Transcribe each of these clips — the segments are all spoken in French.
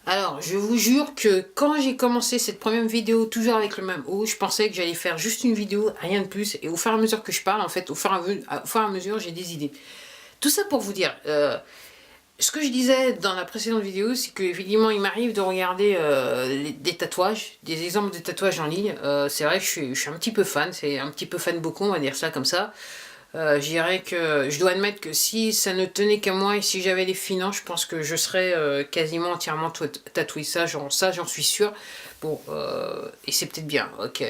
Alors, je vous jure que quand j'ai commencé cette première vidéo, toujours avec le même haut, je pensais que j'allais faire juste une vidéo, rien de plus. Et au fur et à mesure que je parle, en fait, au fur et à mesure, j'ai des idées. Tout ça pour vous dire, ce que je disais dans la précédente vidéo, c'est que évidemment, il m'arrive de regarder des tatouages, des exemples de tatouages en ligne. C'est vrai que je suis un petit peu fan, c'est un petit peu fan beaucoup, on va dire ça comme ça. Je dirais que je dois admettre que si ça ne tenait qu'à moi et si j'avais les finances, je pense que je serais quasiment entièrement tatoué. Ça, j'en suis sûr. Bon, et c'est peut-être bien, ok.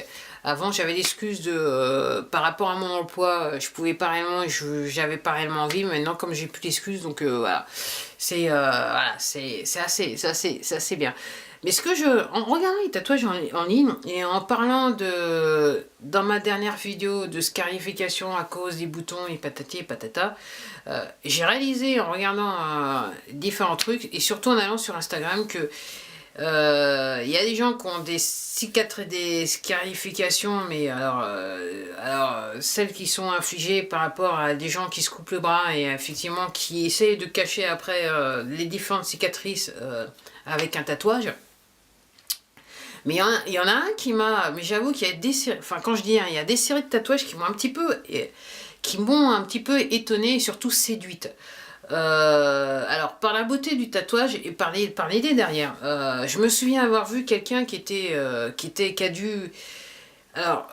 Avant, j'avais l'excuse de, par rapport à mon emploi, je pouvais pas réellement, j'avais pas réellement envie. Maintenant, comme j'ai plus d'excuses, donc voilà, voilà, c'est assez bien. Mais ce que en regardant les tatouages en ligne et en parlant dans ma dernière vidéo de scarification à cause des boutons et patati et patata, j'ai réalisé en regardant différents trucs et surtout en allant sur Instagram que il y a des gens qui ont des cicatrices, des scarifications, mais alors celles qui sont infligées par rapport à des gens qui se coupent le bras et effectivement qui essayent de cacher après les différentes cicatrices avec un tatouage. Mais il y en a un qui m'a... Mais j'avoue qu'il y a des séries... Enfin, quand je dis il y a des séries de tatouages qui m'ont un petit peu... qui m'ont un petit peu étonnée et surtout séduite. Alors, par la beauté du tatouage et par l'idée derrière. Je me souviens avoir vu quelqu'un qui a dû... Alors...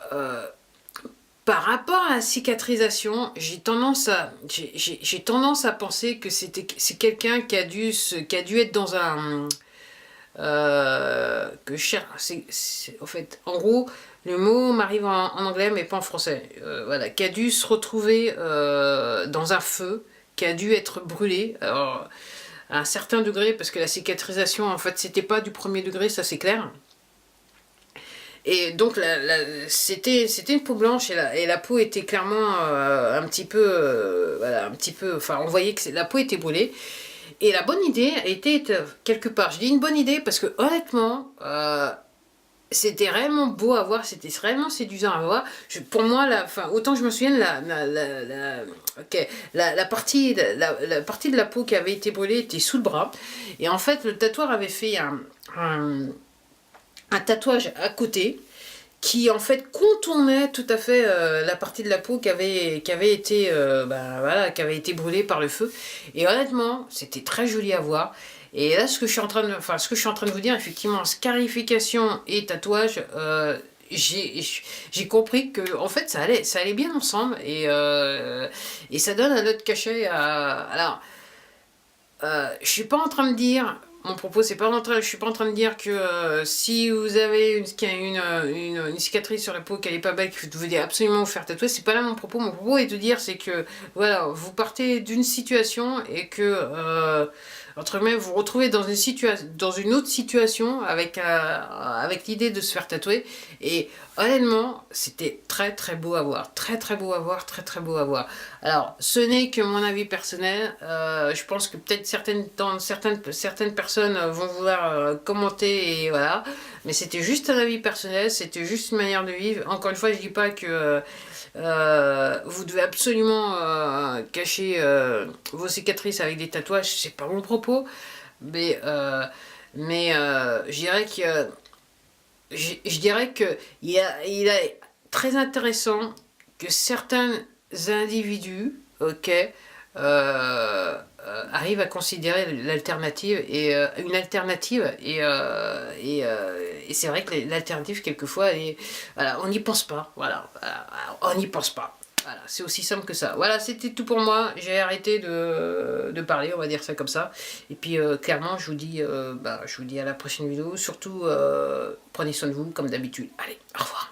par rapport à la cicatrisation, j'ai tendance à penser que c'est quelqu'un qui a dû être dans un... en fait, en gros, le mot m'arrive en anglais mais pas en français. Voilà, qui a dû se retrouver dans un feu, qui a dû être brûlé. Alors, à un certain degré, parce que la cicatrisation, en fait, c'était pas du premier degré, ça c'est clair. Et donc, c'était une peau blanche et la peau était clairement un petit peu, voilà, un petit peu, enfin, on voyait que la peau était brûlée. Et la bonne idée était quelque part, je dis une bonne idée parce que honnêtement, c'était réellement beau à voir, c'était réellement séduisant à voir. Pour moi, autant que je me souviens, la partie de la peau qui avait été brûlée était sous le bras. Et en fait, le tatoueur avait fait un tatouage à côté qui en fait contournait tout à fait la partie de la peau qui avait été voilà, qui avait été brûlée par le feu. Et honnêtement, c'était très joli à voir. Et là, ce que je suis en train de vous dire, effectivement, scarification et tatouage, j'ai compris que en fait ça allait bien ensemble et ça donne un autre cachet alors je suis pas en train de dire, mon propos c'est pas je suis pas en train de dire que si vous avez une cicatrice sur la peau qu'elle est pas belle, que vous devez absolument vous faire tatouer, c'est pas là mon propos. Mon propos est de dire c'est que voilà, vous partez d'une situation et que entre guillemets vous vous retrouvez dans une autre situation avec l'idée de se faire tatouer et honnêtement c'était très très beau à voir, très très beau à voir, très très beau à voir. Alors ce n'est que mon avis personnel, je pense que peut-être certaines personnes vont vouloir commenter et voilà, mais c'était juste un avis personnel, c'était juste une manière de vivre. Encore une fois, je dis pas que vous devez absolument cacher vos cicatrices avec des tatouages, c'est pas mon propos, mais je dirais que il est très intéressant que certains individus, ok, arrivent à considérer l'alternative et une alternative et c'est vrai que l'alternative quelquefois voilà, on n'y pense pas, voilà, on n'y pense pas. Voilà, c'est aussi simple que ça. Voilà, c'était tout pour moi. J'ai arrêté de parler, on va dire ça comme ça. Et puis clairement, je vous dis à la prochaine vidéo. Surtout, prenez soin de vous comme d'habitude. Allez, au revoir.